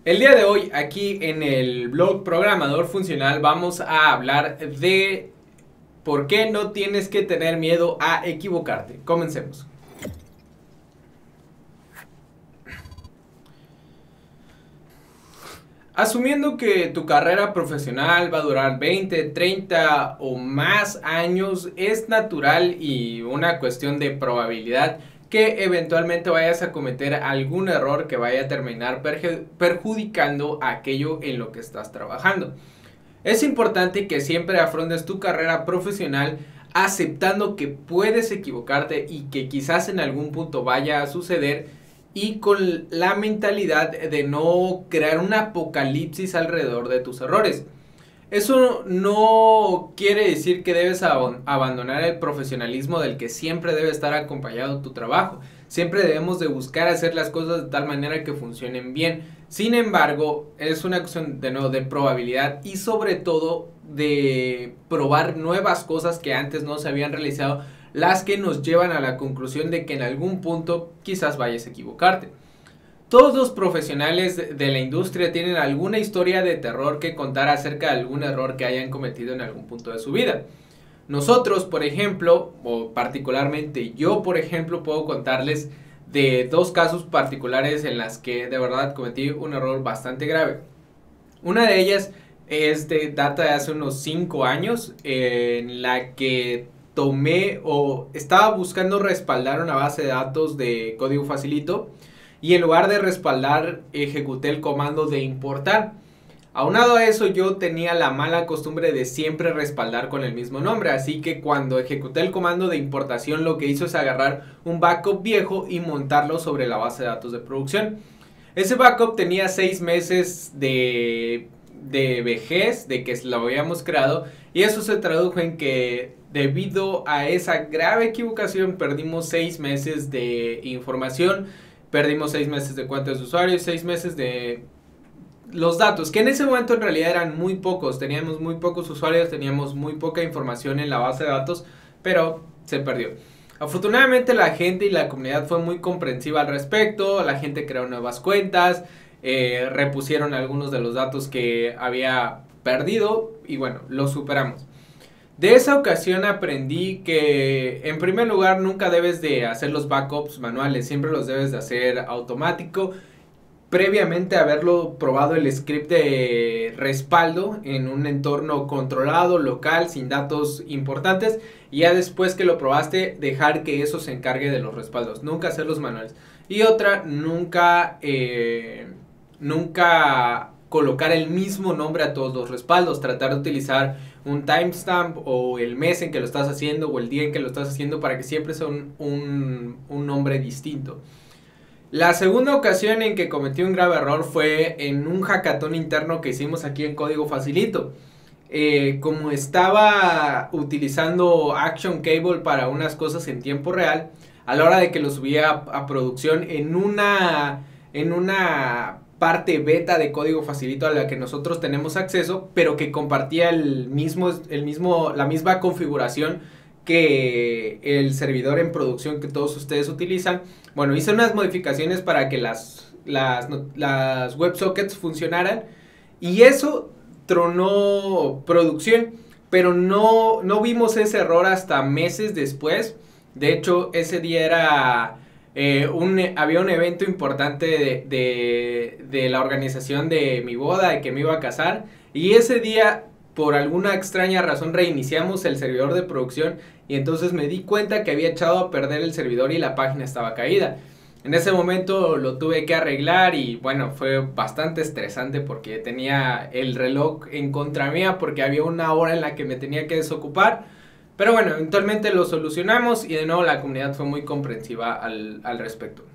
El día de hoy, aquí en el blog Programador Funcional, vamos a hablar de por qué no tienes que tener miedo a equivocarte. Comencemos. Asumiendo que tu carrera profesional va a durar 20, 30 o más años, es natural y una cuestión de probabilidad que eventualmente vayas a cometer algún error que vaya a terminar perjudicando aquello en lo que estás trabajando. Es importante que siempre afrontes tu carrera profesional aceptando que puedes equivocarte y que quizás en algún punto vaya a suceder, y con la mentalidad de no crear un apocalipsis alrededor de tus errores. Eso no quiere decir que debes abandonar el profesionalismo del que siempre debe estar acompañado tu trabajo. Siempre debemos de buscar hacer las cosas de tal manera que funcionen bien. Sin embargo, es una cuestión de nuevo de probabilidad y sobre todo de probar nuevas cosas que antes no se habían realizado, las que nos llevan a la conclusión de que en algún punto quizás vayas a equivocarte. Todos los profesionales de la industria tienen alguna historia de terror que contar acerca de algún error que hayan cometido en algún punto de su vida. Nosotros, por ejemplo, o particularmente yo, por ejemplo, puedo contarles de dos casos particulares en las que de verdad cometí un error bastante grave. Una de ellas data de hace unos 5 años, en la que tomé o estaba buscando respaldar una base de datos de código facilito, y en lugar de respaldar ejecuté el comando de importar. Aunado a eso, yo tenía la mala costumbre de siempre respaldar con el mismo nombre, así que cuando ejecuté el comando de importación, lo que hizo es agarrar un backup viejo y montarlo sobre la base de datos de producción. Ese backup tenía 6 meses de vejez de que lo habíamos creado, y eso se tradujo en que debido a esa grave equivocación perdimos 6 meses de información, perdimos 6 meses de cuentas de usuario, 6 meses de los datos, que en ese momento en realidad eran muy pocos, teníamos muy pocos usuarios, teníamos muy poca información en la base de datos, pero se perdió. Afortunadamente la gente y la comunidad fue muy comprensiva al respecto, la gente creó nuevas cuentas, repusieron algunos de los datos que había perdido y bueno, lo superamos. De esa ocasión aprendí que en primer lugar nunca debes de hacer los backups manuales, siempre los debes de hacer automático, previamente haberlo probado el script de respaldo en un entorno controlado, local, sin datos importantes, y ya después que lo probaste, dejar que eso se encargue de los respaldos, nunca hacer los manuales. Y otra, nunca colocar el mismo nombre a todos los respaldos, tratar de utilizar un timestamp o el mes en que lo estás haciendo o el día en que lo estás haciendo para que siempre sea un nombre distinto. La segunda ocasión en que cometí un grave error fue en un hackathon interno que hicimos aquí en Código Facilito. Como estaba utilizando Action Cable para unas cosas en tiempo real, a la hora de que lo subía a producción en una parte beta de Código Facilito a la que nosotros tenemos acceso, pero que compartía la misma configuración que el servidor en producción que todos ustedes utilizan. Bueno, hice unas modificaciones para que las WebSockets funcionaran, y eso tronó producción, pero no vimos ese error hasta meses después. De hecho, ese día era había un evento importante de la organización de mi boda, de que me iba a casar, y ese día por alguna extraña razón reiniciamos el servidor de producción, y entonces me di cuenta que había echado a perder el servidor y la página estaba caída. En ese momento lo tuve que arreglar y bueno, fue bastante estresante porque tenía el reloj en contra mía porque había una hora en la que me tenía que desocupar. Pero bueno, eventualmente lo solucionamos y de nuevo la comunidad fue muy comprensiva al respecto.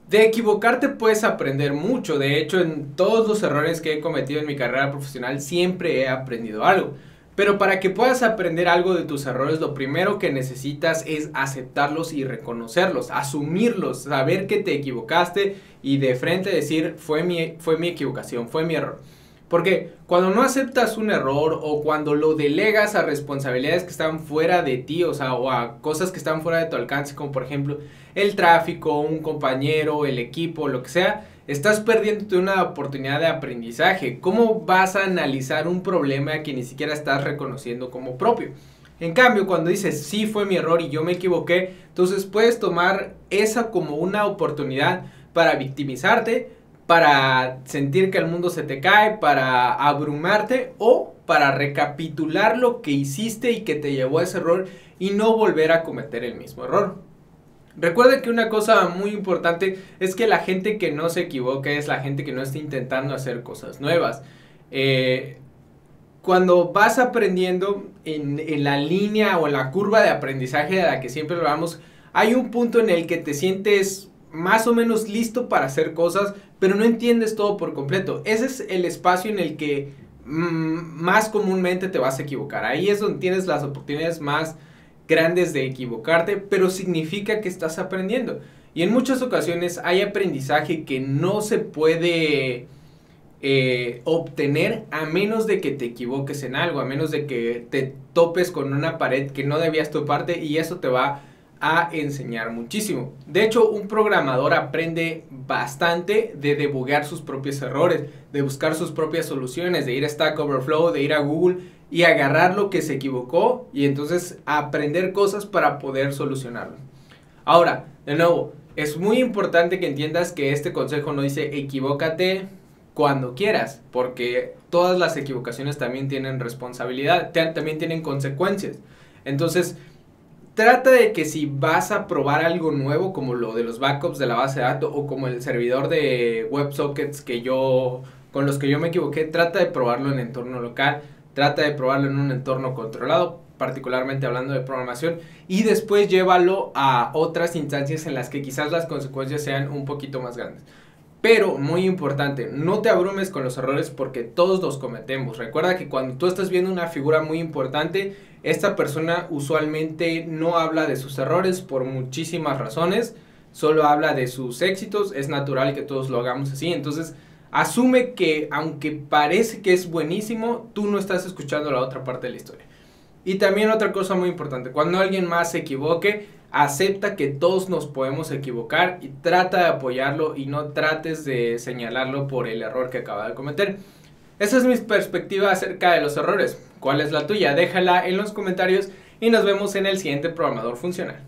De equivocarte puedes aprender mucho. De hecho, en todos los errores que he cometido en mi carrera profesional siempre he aprendido algo. Pero para que puedas aprender algo de tus errores, lo primero que necesitas es aceptarlos y reconocerlos, asumirlos, saber que te equivocaste y de frente decir fue mi equivocación, fue mi error. Porque cuando no aceptas un error o cuando lo delegas a responsabilidades que están fuera de ti, o sea, o a cosas que están fuera de tu alcance, como por ejemplo el tráfico, un compañero, el equipo, lo que sea, estás perdiéndote una oportunidad de aprendizaje. ¿Cómo vas a analizar un problema que ni siquiera estás reconociendo como propio? En cambio, cuando dices, sí fue mi error y yo me equivoqué, entonces puedes tomar esa como una oportunidad para victimizarte, para sentir que el mundo se te cae, para abrumarte o para recapitular lo que hiciste y que te llevó a ese error y no volver a cometer el mismo error. Recuerda que una cosa muy importante es que la gente que no se equivoca es la gente que no está intentando hacer cosas nuevas. Cuando vas aprendiendo en la línea o en la curva de aprendizaje de la que siempre hablamos, hay un punto en el que te sientes más o menos listo para hacer cosas, pero no entiendes todo por completo. Ese es el espacio en el que más comúnmente te vas a equivocar. Ahí es donde tienes las oportunidades más grandes de equivocarte, pero significa que estás aprendiendo. Y en muchas ocasiones hay aprendizaje que no se puede obtener a menos de que te equivoques en algo, a menos de que te topes con una pared que no debías toparte, y eso te va a enseñar muchísimo. De hecho, un programador aprende bastante de debuguear sus propios errores, de buscar sus propias soluciones, de ir a Stack Overflow, de ir a Google y agarrar lo que se equivocó y entonces aprender cosas para poder solucionarlo. Ahora, de nuevo, es muy importante que entiendas que este consejo no dice equivócate cuando quieras, porque todas las equivocaciones también tienen responsabilidad, también tienen consecuencias. Entonces, trata de que si vas a probar algo nuevo, como lo de los backups de la base de datos o como el servidor de WebSockets con los que yo me equivoqué, trata de probarlo en entorno local, trata de probarlo en un entorno controlado, particularmente hablando de programación, y después llévalo a otras instancias en las que quizás las consecuencias sean un poquito más grandes. Pero, muy importante, no te abrumes con los errores porque todos los cometemos. Recuerda que cuando tú estás viendo una figura muy importante, esta persona usualmente no habla de sus errores por muchísimas razones, solo habla de sus éxitos. Es natural que todos lo hagamos así, entonces asume que aunque parece que es buenísimo, tú no estás escuchando la otra parte de la historia. Y también otra cosa muy importante, cuando alguien más se equivoque, acepta que todos nos podemos equivocar y trata de apoyarlo y no trates de señalarlo por el error que acaba de cometer. Esa es mi perspectiva acerca de los errores. ¿Cuál es la tuya? Déjala en los comentarios y nos vemos en el siguiente Programador Funcional.